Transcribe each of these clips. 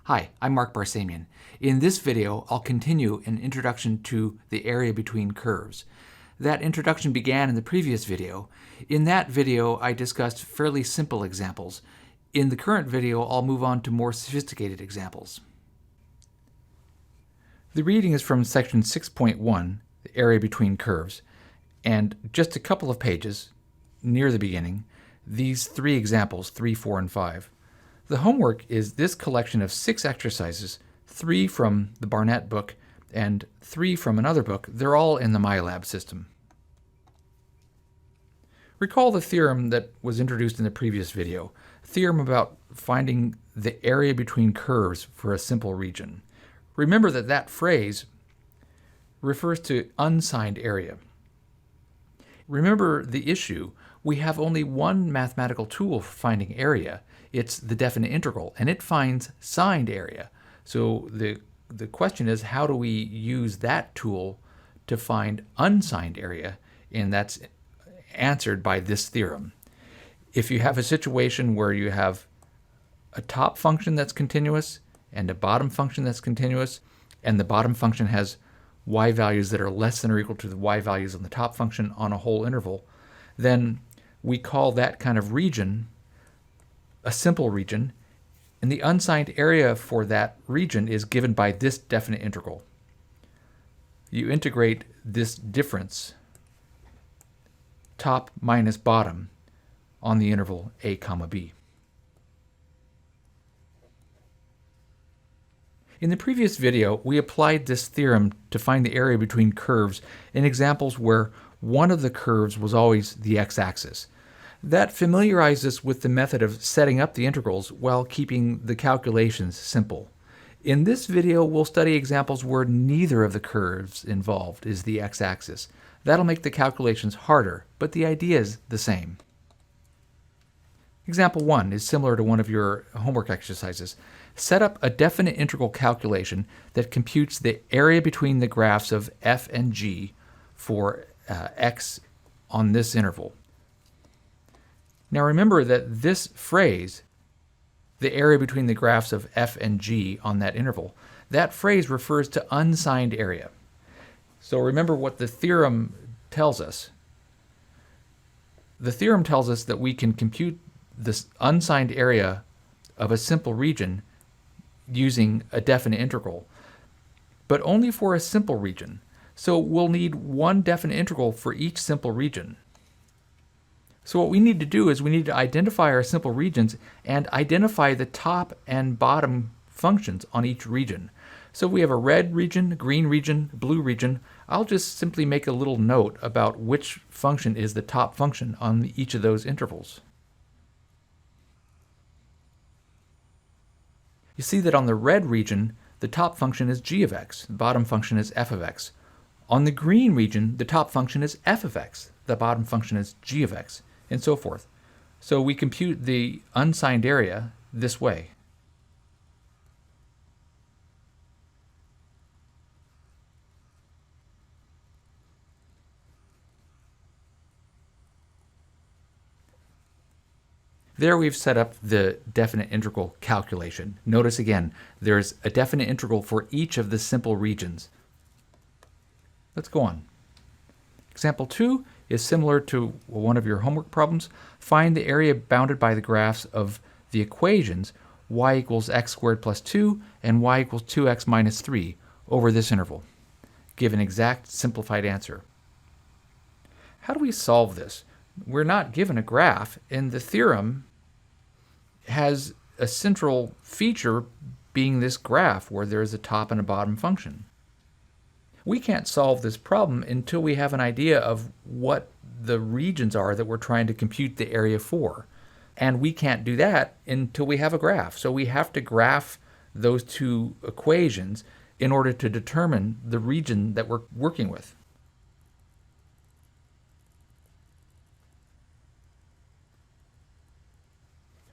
Hi, I'm Mark Barsamian. In this video, I'll continue an introduction to the area between curves. That introduction began in the previous video. In that video, I discussed fairly simple examples. In the current video, I'll move on to more sophisticated examples. The reading is from section 6.1, the area between curves, and just a couple of pages near the beginning, these three examples, 3, 4, and 5. The homework is this collection of 6 exercises, 3 from the Barnett book and 3 from another book. They're all in the MyLab system. Recall the theorem that was introduced in the previous video, a theorem about finding the area between curves for a simple region. Remember that that phrase refers to unsigned area. Remember the issue. We have only one mathematical tool for finding area. It's the definite integral, and it finds signed area. So the question is, how do we use that tool to find unsigned area? And that's answered by this theorem. If you have a situation where you have a top function that's continuous and a bottom function that's continuous, and the bottom function has y values that are less than or equal to the y values on the top function on a whole interval, then we call that kind of region a simple region, and the unsigned area for that region is given by this definite integral. You integrate this difference, top minus bottom, on the interval a comma b. In the previous video, we applied this theorem to find the area between curves in examples where one of the curves was always the x-axis. That familiarized us with the method of setting up the integrals while keeping the calculations simple. In this video, we'll study examples where neither of the curves involved is the x-axis. That'll make the calculations harder, but the idea is the same. Example 1 is similar to one of your homework exercises. Set up a definite integral calculation that computes the area between the graphs of f and g for x on this interval. Now remember that this phrase, the area between the graphs of f and g on that interval, that phrase refers to unsigned area. So remember what the theorem tells us. The theorem tells us that we can compute this unsigned area of a simple region using a definite integral, but only for a simple region. So we'll need one definite integral for each simple region. So what we need to do is we need to identify our simple regions and identify the top and bottom functions on each region. So we have a red region, green region, blue region. I'll just simply make a little note about which function is the top function on each of those intervals. You see that on the red region, the top function is g of x, the bottom function is f of x. On the green region, the top function is f of x, the bottom function is g of x, and so forth. So we compute the unsigned area this way. There we've set up the definite integral calculation. Notice again, there's a definite integral for each of the simple regions. Let's go on. Example 2 is similar to one of your homework problems. Find the area bounded by the graphs of the equations y equals x squared plus 2 and y equals 2x minus 3 over this interval. Give an exact simplified answer. How do we solve this? We're not given a graph, and the theorem has a central feature being this graph where there is a top and a bottom function. We can't solve this problem until we have an idea of what the regions are that we're trying to compute the area for. And we can't do that until we have a graph. So we have to graph those two equations in order to determine the region that we're working with.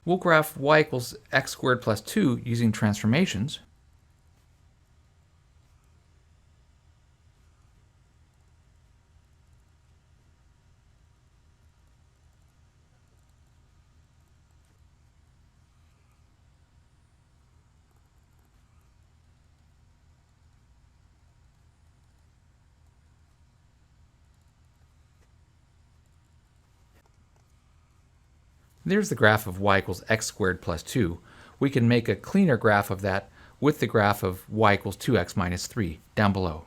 We'll graph y equals x squared plus 2 using transformations. There's the graph of y equals x squared plus 2. We can make a cleaner graph of that with the graph of y equals 2x minus 3 down below.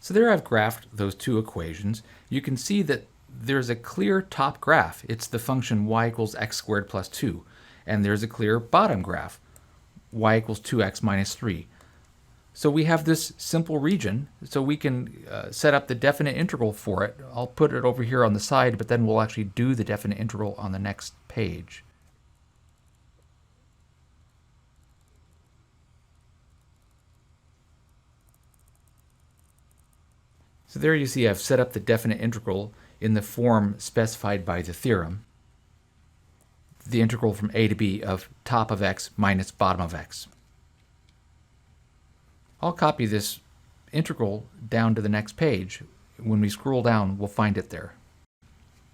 So there I've graphed those two equations. You can see that there's a clear top graph. It's the function y equals x squared plus 2. And there's a clear bottom graph, y equals 2x minus 3. So we have this simple region, so we can set up the definite integral for it. I'll put it over here on the side, but then we'll actually do the definite integral on the next page. So there you see I've set up the definite integral in the form specified by the theorem. The integral from a to b of top of x minus bottom of x. I'll copy this integral down to the next page. When we scroll down, we'll find it there.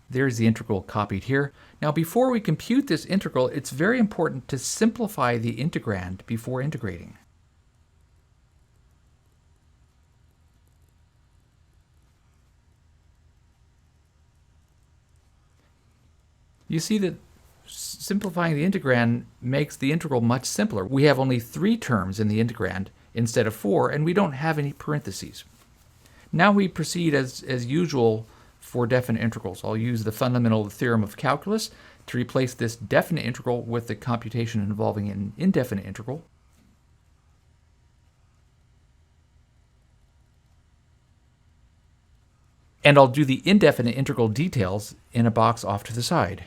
There's the integral copied here. Now before we compute this integral, it's very important to simplify the integrand before integrating. You see that simplifying the integrand makes the integral much simpler. We have only 3 terms in the integrand instead of 4, and we don't have any parentheses. Now we proceed as usual for definite integrals. I'll use the fundamental theorem of calculus to replace this definite integral with the computation involving an indefinite integral. And I'll do the indefinite integral details in a box off to the side.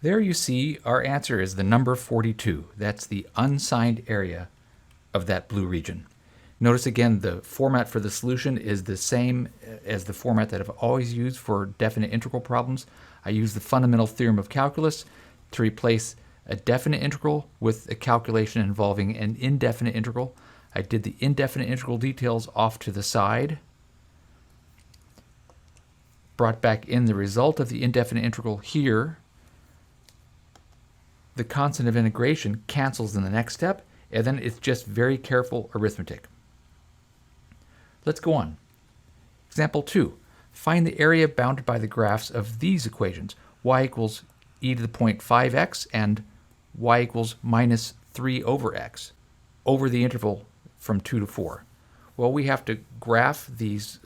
There you see our answer is the number 42. That's the unsigned area of that blue region. Notice again the format for the solution is the same as the format that I've always used for definite integral problems. I use the fundamental theorem of calculus to replace a definite integral with a calculation involving an indefinite integral. I did the indefinite integral details off to the side, brought back in the result of the indefinite integral here. The constant of integration cancels in the next step, and then it's just very careful arithmetic. Let's go on. Example 2. Find the area bounded by the graphs of these equations, y equals e to the point 5x and y equals minus 3 over x, over the interval from 2 to 4. Well, we have to graph these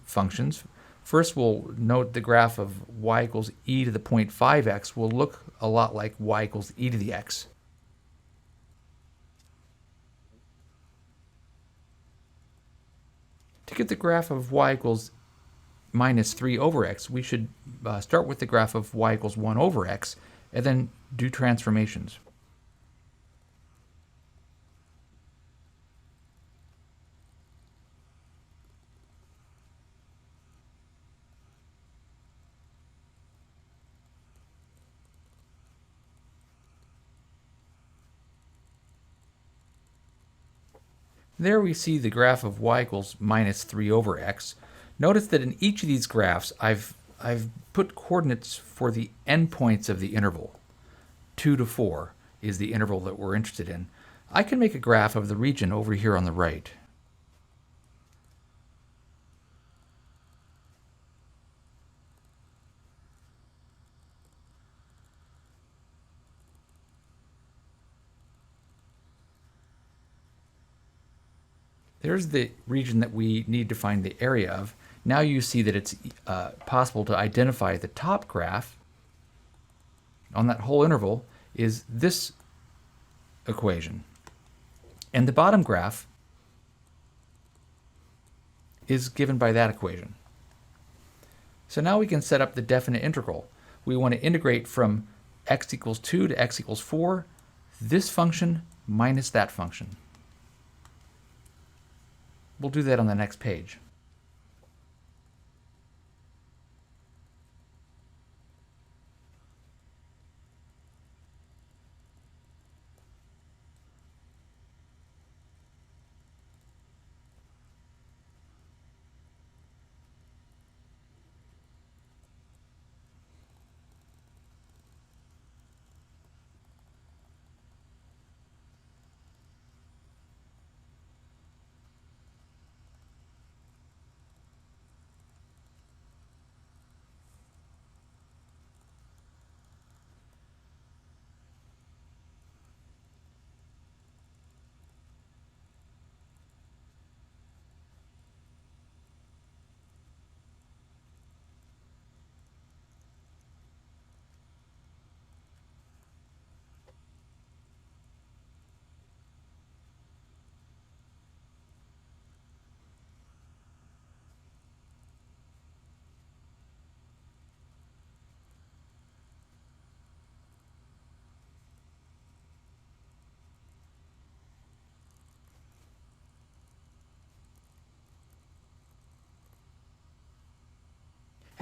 functions. First, we'll note the graph of y equals e to the point 5x will look a lot like y equals e to the x. To get the graph of y equals minus 3 over x, we should start with the graph of y equals 1 over x and then do transformations. There we see the graph of y equals minus 3 over x. Notice that in each of these graphs, I've put coordinates for the endpoints of the interval. 2 to 4 is the interval that we're interested in. I can make a graph of the region over here on the right. There's the region that we need to find the area of. Now you see that it's possible to identify the top graph on that whole interval is this equation. And the bottom graph is given by that equation. So now we can set up the definite integral. We want to integrate from x equals 2 to x equals 4, this function minus that function. We'll do that on the next page.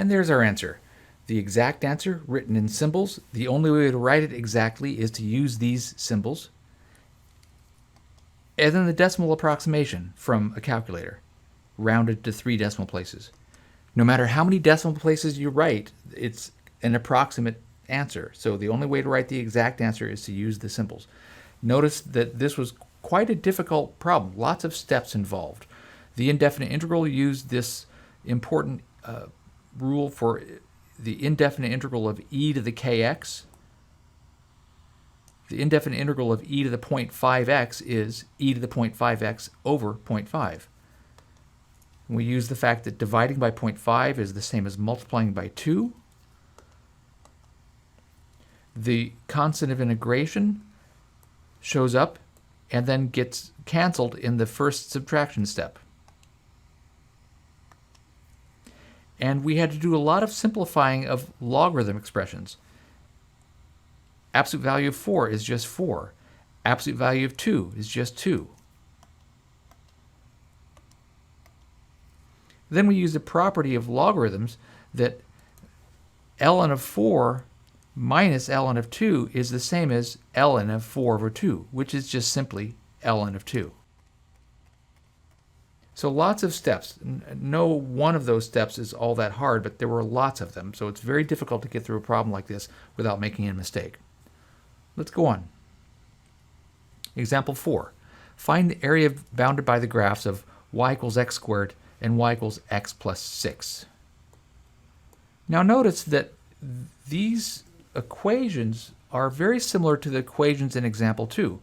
And there's our answer. The exact answer written in symbols. The only way to write it exactly is to use these symbols. And then the decimal approximation from a calculator, rounded to 3 decimal places. No matter how many decimal places you write, it's an approximate answer. So the only way to write the exact answer is to use the symbols. Notice that this was quite a difficult problem. Lots of steps involved. The indefinite integral used this important rule for the indefinite integral of e to the kx. The indefinite integral of e to the 0.5x is e to the 0.5x over 0.5. We use the fact that dividing by 0.5 is the same as multiplying by 2. The constant of integration shows up and then gets canceled in the first subtraction step. And we had to do a lot of simplifying of logarithm expressions. Absolute value of 4 is just 4. Absolute value of 2 is just 2. Then we use the property of logarithms that ln of 4 minus ln of 2 is the same as ln of 4 over 2, which is just simply ln of 2. So lots of steps. No one of those steps is all that hard, but there were lots of them. So it's very difficult to get through a problem like this without making a mistake. Let's go on. Example 4. Find the area bounded by the graphs of y equals x squared and y equals x plus 6. Now notice that these equations are very similar to the equations in example 2.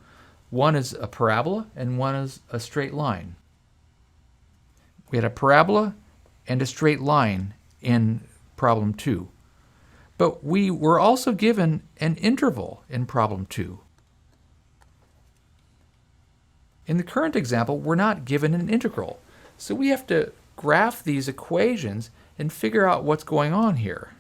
One is a parabola and one is a straight line. We had a parabola and a straight line in problem 2. But we were also given an interval in problem 2. In the current example, we're not given an integral. So we have to graph these equations and figure out what's going on here.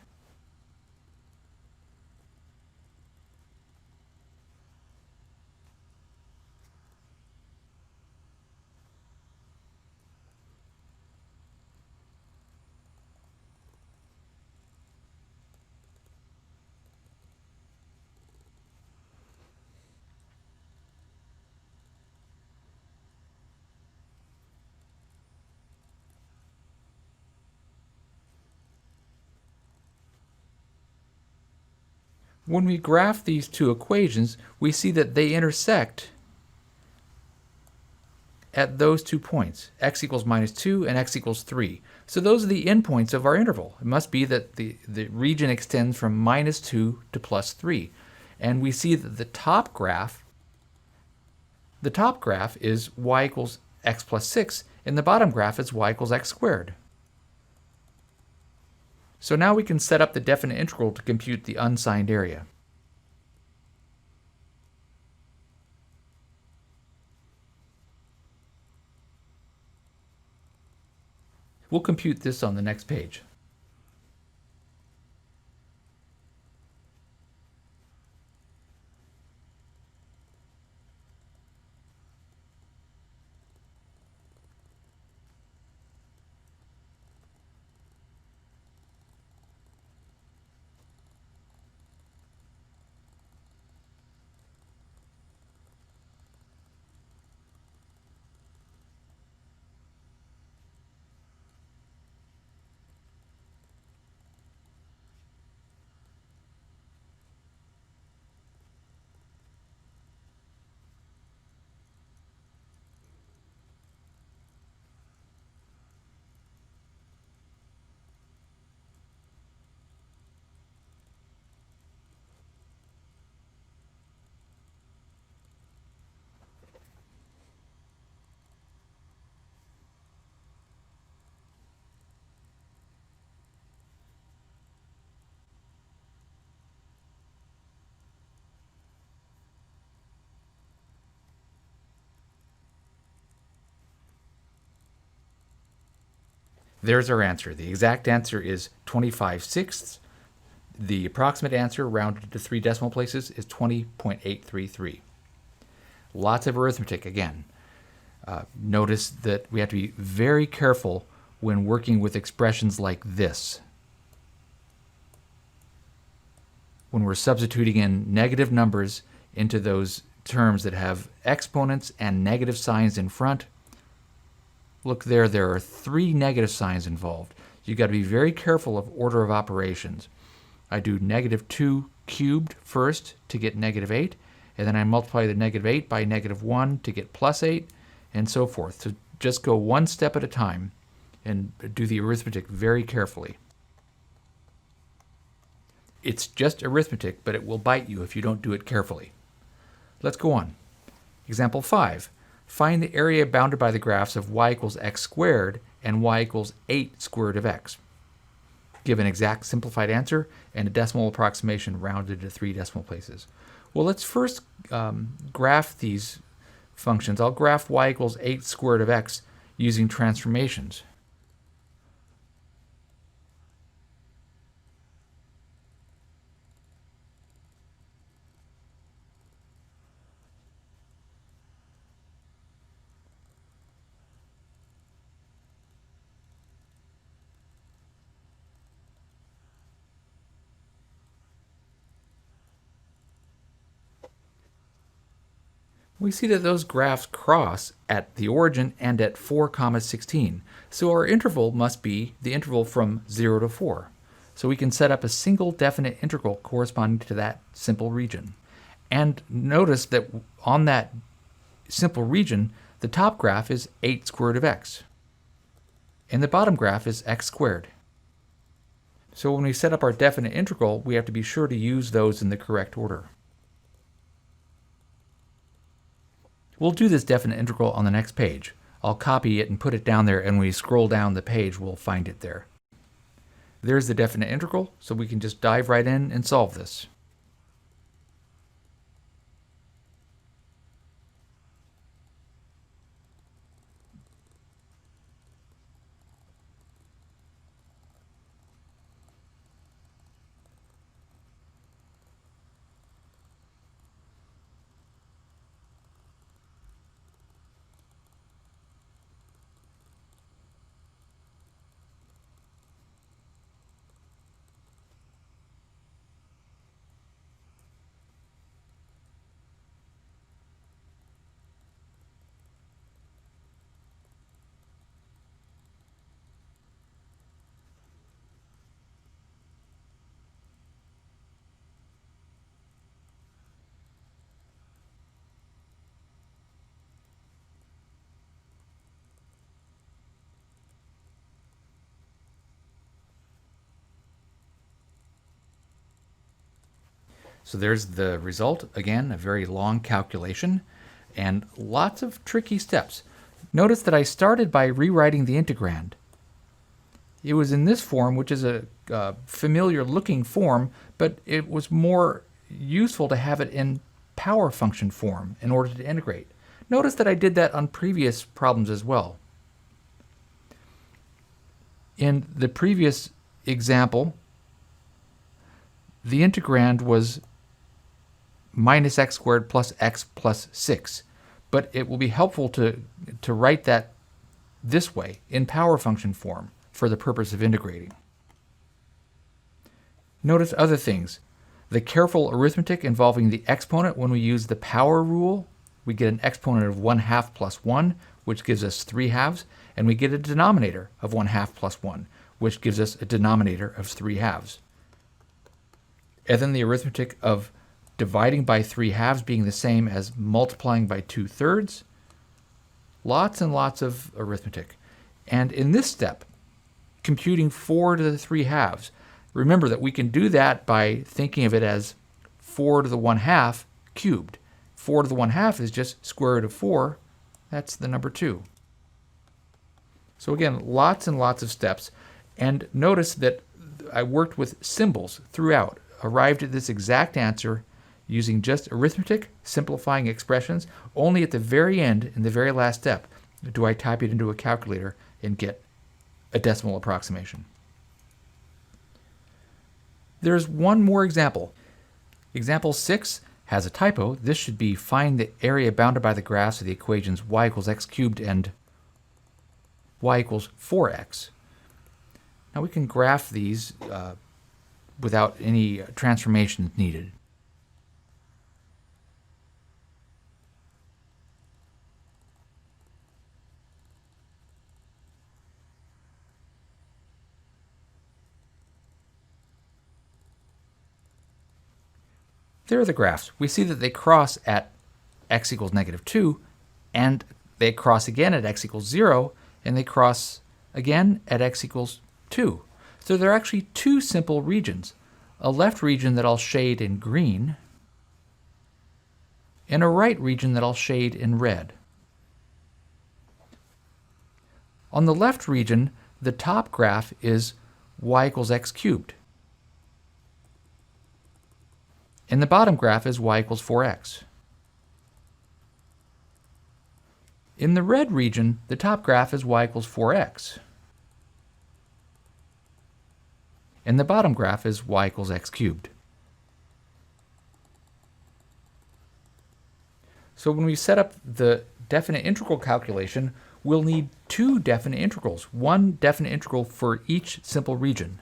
When we graph these two equations, we see that they intersect at those 2 points, x equals minus 2 and x equals 3. So those are the endpoints of our interval. It must be that the region extends from minus 2 to plus 3. And we see that the top graph is y equals x plus 6, in the bottom graph is y equals x squared. So now we can set up the definite integral to compute the unsigned area. We'll compute this on the next page. There's our answer. The exact answer is 25/6. The approximate answer, rounded to 3 decimal places, is 20.833. Lots of arithmetic again. Notice that we have to be very careful when working with expressions like this. When we're substituting in negative numbers into those terms that have exponents and negative signs in front, look there are 3 negative signs involved. You've got to be very careful of order of operations. I do -2 cubed first to get -8, and then I multiply the -8 by -1 to get +8, and so forth. So just go one step at a time and do the arithmetic very carefully. It's just arithmetic, but it will bite you if you don't do it carefully. Let's go on. Example 5. Find the area bounded by the graphs of y equals x squared and y equals 8 square root of x. Give an exact simplified answer and a decimal approximation rounded to 3 decimal places. Well, let's first graph these functions. I'll graph y equals 8 square root of x using transformations. We see that those graphs cross at the origin and at 4, 16. So our interval must be the interval from 0 to 4. So we can set up a single definite integral corresponding to that simple region. And notice that on that simple region, the top graph is 8 square root of x. And the bottom graph is x squared. So when we set up our definite integral, we have to be sure to use those in the correct order. We'll do this definite integral on the next page. I'll copy it and put it down there, and when we scroll down the page, we'll find it there. There's the definite integral, so we can just dive right in and solve this. So there's the result. Again, a very long calculation and lots of tricky steps. Notice that I started by rewriting the integrand. It was in this form, which is a familiar looking form, but it was more useful to have it in power function form in order to integrate. Notice that I did that on previous problems as well. In the previous example, the integrand was minus x squared plus x plus 6, but it will be helpful to write that this way in power function form for the purpose of integrating. Notice other things. The careful arithmetic involving the exponent. When we use the power rule, we get an exponent of 1/2 plus 1, which gives us 3/2, and we get a denominator of 1/2 plus 1, which gives us a denominator of 3/2. And then the arithmetic of dividing by 3/2 being the same as multiplying by 2/3. Lots and lots of arithmetic. And in this step, computing 4 to the 3/2, remember that we can do that by thinking of it as 4 to the 1/2 cubed. 4 to the 1/2 is just square root of 4. That's the number 2. So again, lots and lots of steps. And notice that I worked with symbols throughout, arrived at this exact answer using just arithmetic, simplifying expressions. Only at the very end, in the very last step, do I type it into a calculator and get a decimal approximation. There's one more example. Example 6 has a typo. This should be find the area bounded by the graphs of the equations y equals x cubed and y equals 4x. Now we can graph these without any transformation needed. There are the graphs. We see that they cross at x equals -2, and they cross again at x equals 0, and they cross again at x equals 2. So there are actually two simple regions, a left region that I'll shade in green, and a right region that I'll shade in red. On the left region, the top graph is y equals x cubed. And the bottom graph is y equals 4x. In the red region, the top graph is y equals 4x. And the bottom graph is y equals x cubed. So when we set up the definite integral calculation, we'll need two definite integrals, one definite integral for each simple region.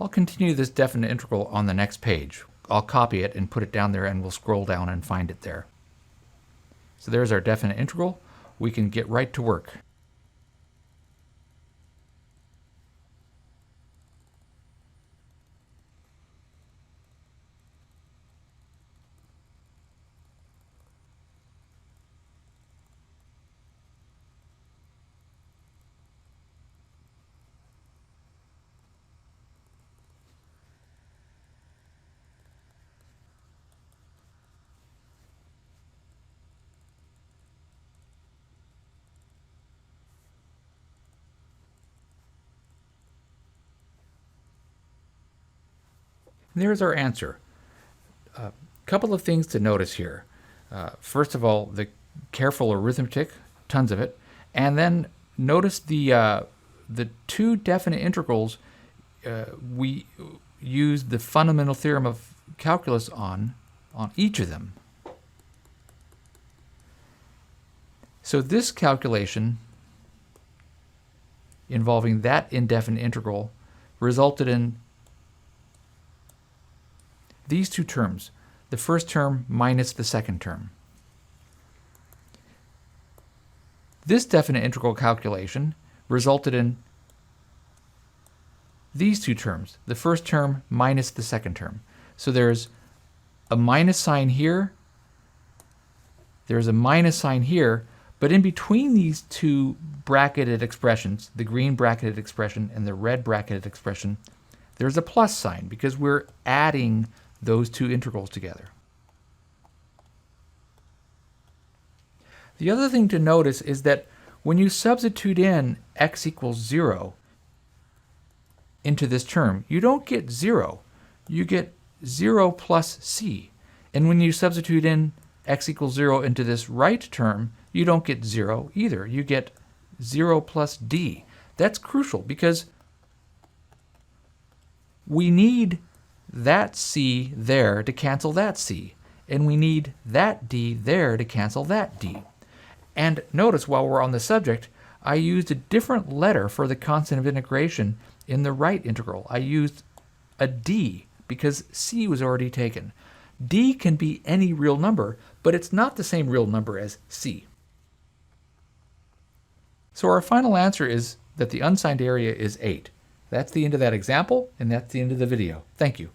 I'll continue this definite integral on the next page. I'll copy it and put it down there, and we'll scroll down and find it there. So there's our definite integral. We can get right to work. There's our answer. A couple of things to notice here. First of all, the careful arithmetic, tons of it, and then notice the two definite integrals we use the fundamental theorem of calculus on each of them. So this calculation involving that indefinite integral resulted in these two terms, the first term minus the second term. This definite integral calculation resulted in these two terms, the first term minus the second term. So there's a minus sign here, there's a minus sign here, But in between these two bracketed expressions, the green bracketed expression and the red bracketed expression, there's a plus sign because we're adding those two integrals together. The other thing to notice is that when you substitute in x equals 0 into this term, you don't get 0. You get 0 plus c. And when you substitute in x equals 0 into this right term, you don't get 0 either. You get 0 plus d. That's crucial because we need that c there to cancel that c, and we need that d there to cancel that d. And notice while we're on the subject, I used a different letter for the constant of integration in the right integral. I used a d because c was already taken. D can be any real number, but it's not the same real number as c. So our final answer is that the unsigned area is 8. That's the end of that example, and that's the end of the video. Thank you.